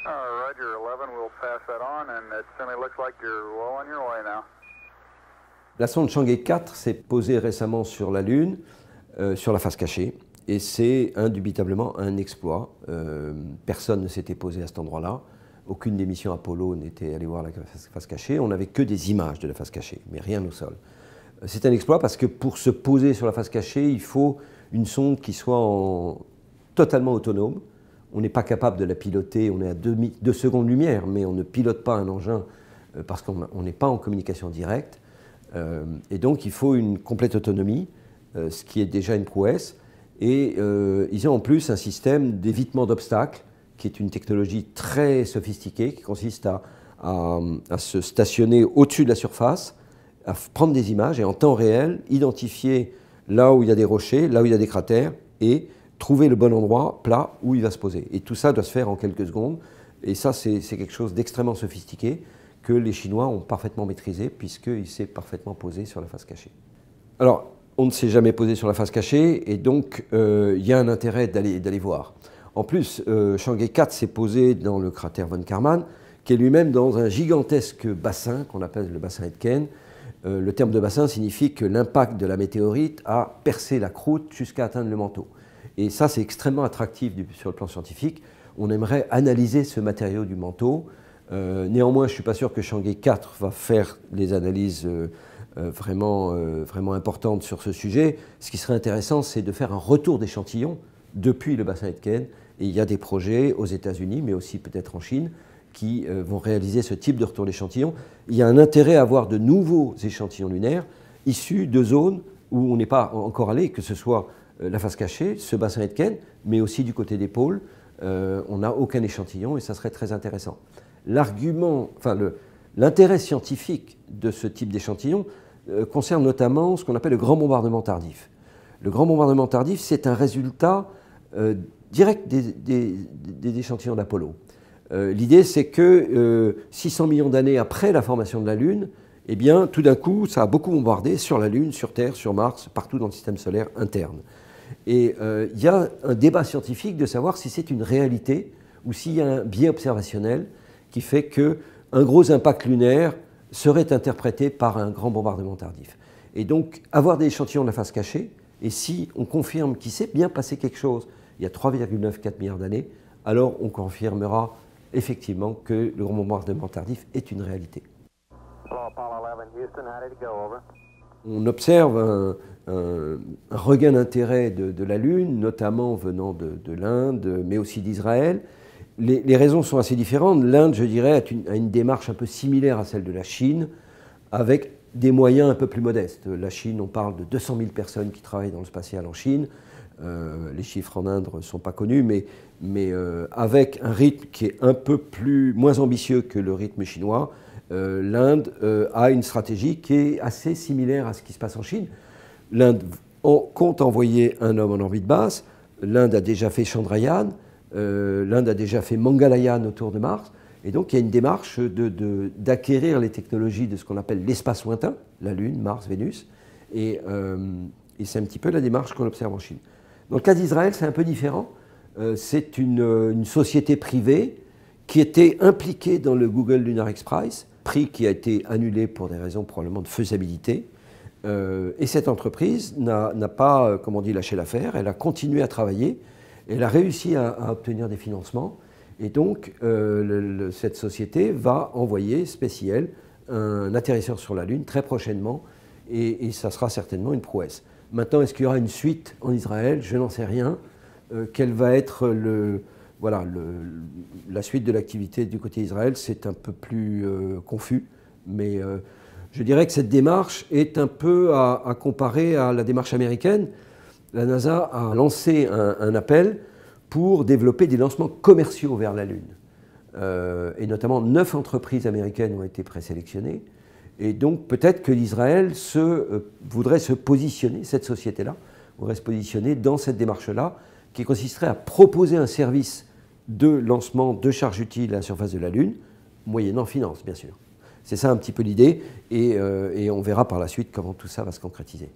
Roger, 11, we'll pass that on, and it certainly looks like you're well on your way now. La sonde Chang'e 4 s'est posée récemment sur la Lune, sur la face cachée, et c'est indubitablement un exploit. Personne ne s'était posé à cet endroit-là. Aucune des missions Apollo n'était allée voir la face cachée. On n'avait que des images de la face cachée, mais rien au sol. C'est un exploit parce que pour se poser sur la face cachée, il faut une sonde qui soit totalement autonome. On n'est pas capable de la piloter, on est à 2 secondes-lumière, mais on ne pilote pas un engin parce qu'on n'est pas en communication directe. Et donc il faut une complète autonomie, ce qui est déjà une prouesse. Et ils ont en plus un système d'évitement d'obstacles, qui est une technologie très sophistiquée, qui consiste à se stationner au-dessus de la surface, à prendre des images et en temps réel, identifier là où il y a des rochers, là où il y a des cratères, et trouver le bon endroit plat où il va se poser. Et tout ça doit se faire en quelques secondes. Et ça, c'est quelque chose d'extrêmement sophistiqué que les Chinois ont parfaitement maîtrisé, puisqu'il s'est parfaitement posé sur la face cachée. Alors, on ne s'est jamais posé sur la face cachée, et donc il y a un intérêt d'aller voir. En plus, Chang'e 4 s'est posé dans le cratère von Karman, qui est lui-même dans un gigantesque bassin qu'on appelle le bassin Aitken. Le terme de bassin signifie que l'impact de la météorite a percé la croûte jusqu'à atteindre le manteau. Et ça, c'est extrêmement attractif sur le plan scientifique. On aimerait analyser ce matériau du manteau. Néanmoins, je ne suis pas sûr que Chang'e 4 va faire des analyses vraiment importantes sur ce sujet. Ce qui serait intéressant, c'est de faire un retour d'échantillons depuis le bassin Aitken. Et il y a des projets aux États-Unis, mais aussi peut-être en Chine, qui vont réaliser ce type de retour d'échantillons. Il y a un intérêt à avoir de nouveaux échantillons lunaires issus de zones où on n'est pas encore allé, que ce soit la face cachée, ce bassin Aitken, mais aussi du côté des pôles. On n'a aucun échantillon et ça serait très intéressant. L'intérêt scientifique de ce type d'échantillon concerne notamment ce qu'on appelle le grand bombardement tardif. Le grand bombardement tardif, c'est un résultat direct des échantillons d'Apollo. L'idée, c'est que 600 millions d'années après la formation de la Lune, eh bien, tout d'un coup, ça a beaucoup bombardé sur la Lune, sur Terre, sur Mars, partout dans le système solaire interne. Et il y a un débat scientifique de savoir si c'est une réalité ou s'il y a un biais observationnel qui fait qu'un gros impact lunaire serait interprété par un grand bombardement tardif. Et donc, avoir des échantillons de la face cachée, et si on confirme qu'il s'est bien passé quelque chose il y a 3,94 milliards d'années, alors on confirmera effectivement que le grand bombardement tardif est une réalité. On observe un regain d'intérêt de la Lune, notamment venant de l'Inde, mais aussi d'Israël. Les raisons sont assez différentes. L'Inde, je dirais, a une démarche un peu similaire à celle de la Chine, avec des moyens un peu plus modestes. La Chine, on parle de 200 000 personnes qui travaillent dans le spatial en Chine. Les chiffres en Inde ne sont pas connus, mais avec un rythme qui est un peu moins ambitieux que le rythme chinois, l'Inde a une stratégie qui est assez similaire à ce qui se passe en Chine. L'Inde compte envoyer un homme en orbite basse, l'Inde a déjà fait Chandrayaan, l'Inde a déjà fait Mangalyaan autour de Mars, et donc il y a une démarche d'acquérir les technologies de ce qu'on appelle l'espace lointain, la Lune, Mars, Vénus, et c'est un petit peu la démarche qu'on observe en Chine. Dans le cas d'Israël, c'est un peu différent. C'est une société privée qui était impliquée dans le Google Lunar X Prize, prix qui a été annulé pour des raisons probablement de faisabilité. Et cette entreprise n'a pas, comme on dit, lâché l'affaire. Elle a continué à travailler. Elle a réussi à obtenir des financements. Et donc, cette société va envoyer, SpaceX, un atterrisseur sur la Lune très prochainement. Et ça sera certainement une prouesse. Maintenant, est-ce qu'il y aura une suite en Israël? Je n'en sais rien. Quelle va être la suite de l'activité du côté d'Israël? C'est un peu plus confus. Mais je dirais que cette démarche est un peu à comparer à la démarche américaine. La NASA a lancé un appel pour développer des lancements commerciaux vers la Lune. Et notamment 9 entreprises américaines ont été présélectionnées. Et donc peut-être que l'Israël voudrait se positionner, cette société-là, voudrait se positionner dans cette démarche-là, qui consisterait à proposer un service de lancement de charges utiles à la surface de la Lune, moyennant finance, bien sûr. C'est ça un petit peu l'idée, et on verra par la suite comment tout ça va se concrétiser.